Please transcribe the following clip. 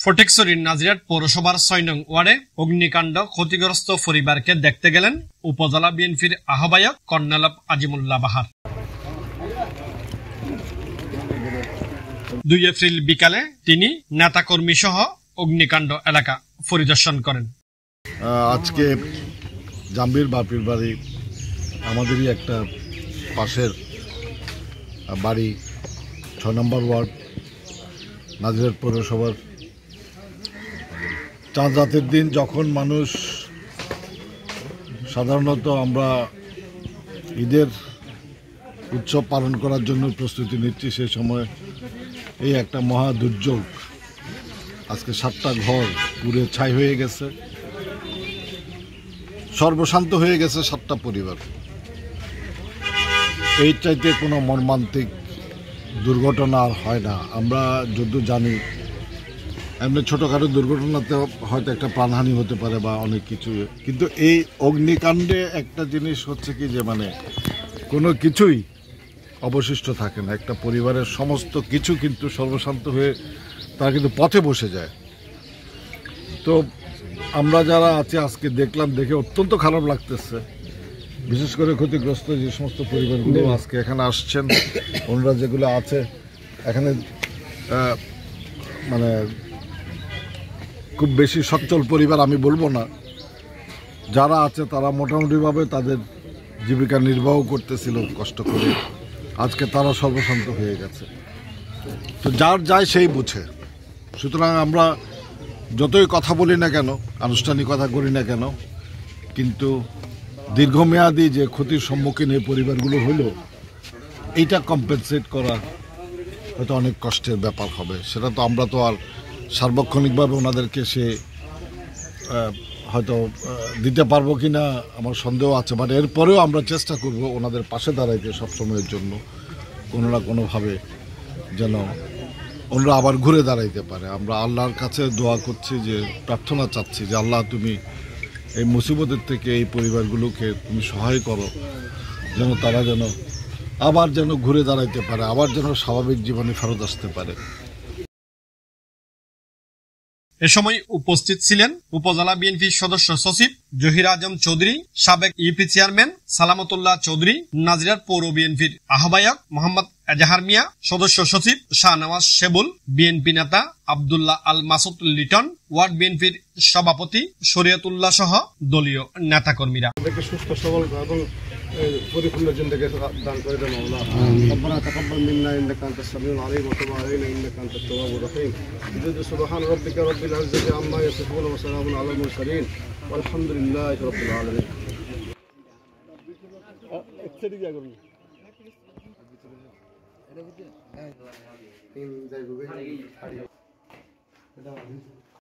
ফটিকছড়ির নাজিরহাট পৌরসভার ৬ নং ওয়ার্ডে অগ্নিকাণ্ড ক্ষতিগ্রস্ত পরিবারকে দেখতে গেলেন উপজেলা বিএনপির আহ্বায়ক কর্নেল আজিমুল্লাহ বাহার। ২ এপ্রিল বিকালে তিনি নেতাকর্মী সহ অগ্নিকাণ্ড এলাকা পরিদর্শন করেন। আজকে জাম্বির বাপির বাড়ি আমাদেরই একটা পাশের বাড়ি ৬ নম্বর ওয়ার্ড নাজিরহাট পৌরসভার চাঁদ রাতের দিন যখন মানুষ সাধারণত আমরা ঈদের উৎসব পালন করার জন্য প্রস্তুতি নিচ্ছি, সেই সময় এই একটা মহা দুর্যোগ। আজকে 7টা ঘর পুড়ে ছাই হয়ে গেছে, সর্বশান্ত হয়ে গেছে 7টা পরিবার। এই চাইতে কোনো মর্মান্তিক দুর্ঘটনা আর হয় না। আমরা যদিও জানি এমনি ছোটোখাটো দুর্ঘটনাতে হয়তো একটা প্রাণহানি হতে পারে বা অনেক কিছু, কিন্তু এই অগ্নিকাণ্ডে একটা জিনিস হচ্ছে কি যে মানে কোনো কিছুই অবশিষ্ট থাকে না। একটা পরিবারের সমস্ত কিছু কিন্তু সর্বশান্ত হয়ে তারা কিন্তু পথে বসে যায়। তো আমরা যারা আছি আজকে দেখলাম, দেখে অত্যন্ত খারাপ লাগতেছে। বিশেষ করে ক্ষতিগ্রস্ত যে সমস্ত পরিবারগুলো আজকে এখানে আসছেন, ওনারা যেগুলো আছে এখানে মানে খুব বেশি সচ্ছল পরিবার আমি বলবো না, যারা আছে তারা মোটামুটিভাবে তাদের জীবিকা নির্বাহ করতেছিল কষ্ট করে। আজকে তারা সর্বশান্ত হয়ে গেছে। তো যার যায় সেই বুঝে। সুতরাং আমরা যতই কথা বলি না কেন, আনুষ্ঠানিকতা করি না কেন, কিন্তু দীর্ঘমেয়াদী যে ক্ষতির সম্মুখীন এই পরিবারগুলো হলো, এইটা কম্পেনসেট করা হয়তো অনেক কষ্টের ব্যাপার হবে। সেটা তো আমরা তো আর সার্বক্ষণিকভাবে ওনাদেরকে সে হয়তো দিতে পারবো কি না আমার সন্দেহ আছে, বাট এরপরেও আমরা চেষ্টা করব ওনাদের পাশে দাঁড়াইতে সবসময়ের জন্য, কোনো না কোনোভাবে যেন ওনারা আবার ঘুরে দাঁড়াইতে পারে। আমরা আল্লাহর কাছে দোয়া করছি, যে প্রার্থনা চাচ্ছি যে আল্লাহ তুমি এই মুসিবতের থেকে এই পরিবারগুলোকে তুমি সহায় করো, যেন তারা যেন আবার যেন ঘুরে দাঁড়াইতে পারে, আবার যেন স্বাভাবিক জীবনে ফেরত আসতে পারে। এ সময় উপস্থিত ছিলেন উপজেলা বিএনপির সদস্য সচিব জহির আজম চৌধুরী, সাবেক ইউপি চেয়ারম্যান সালামতুল্লাহ চৌধুরী, নাজিরহাট পৌর বিএনপির আহ্বায়ক মোহাম্মদ এজাহার মিয়া, সদস্য সচিব শাহনওয়াজ শেবুল, বিএনপি নেতা আব্দুল্লাহ আল মাসুদ লিটন, ওয়ার্ড বিএনপির সভাপতি শরীয়তুল্লাহ সহ দলীয় নেতাকর্মীরা। সুস্থ সবল এবং পরিপূর্ণ জিন্দেগি দান করে দেন মাওলা। রব্বানা তাকাব্বাল মিন্না ইন্নাকা আনতাস সামিউল আলিম ওয়া তুব আলাইনা ইন্নাকা আনতাত তাওয়াবুর রহিম। সুবহান রাব্বিকা রাব্বিল ইজ্জাতি আম্মা ইয়াসিফুন ওয়া সালামুন আলাল মুরসালিন ওয়ালহামদুলিল্লাহি রাব্বিল আলামিন। একসাথে যা করুন এটা ভিতরে তিন যাইবে।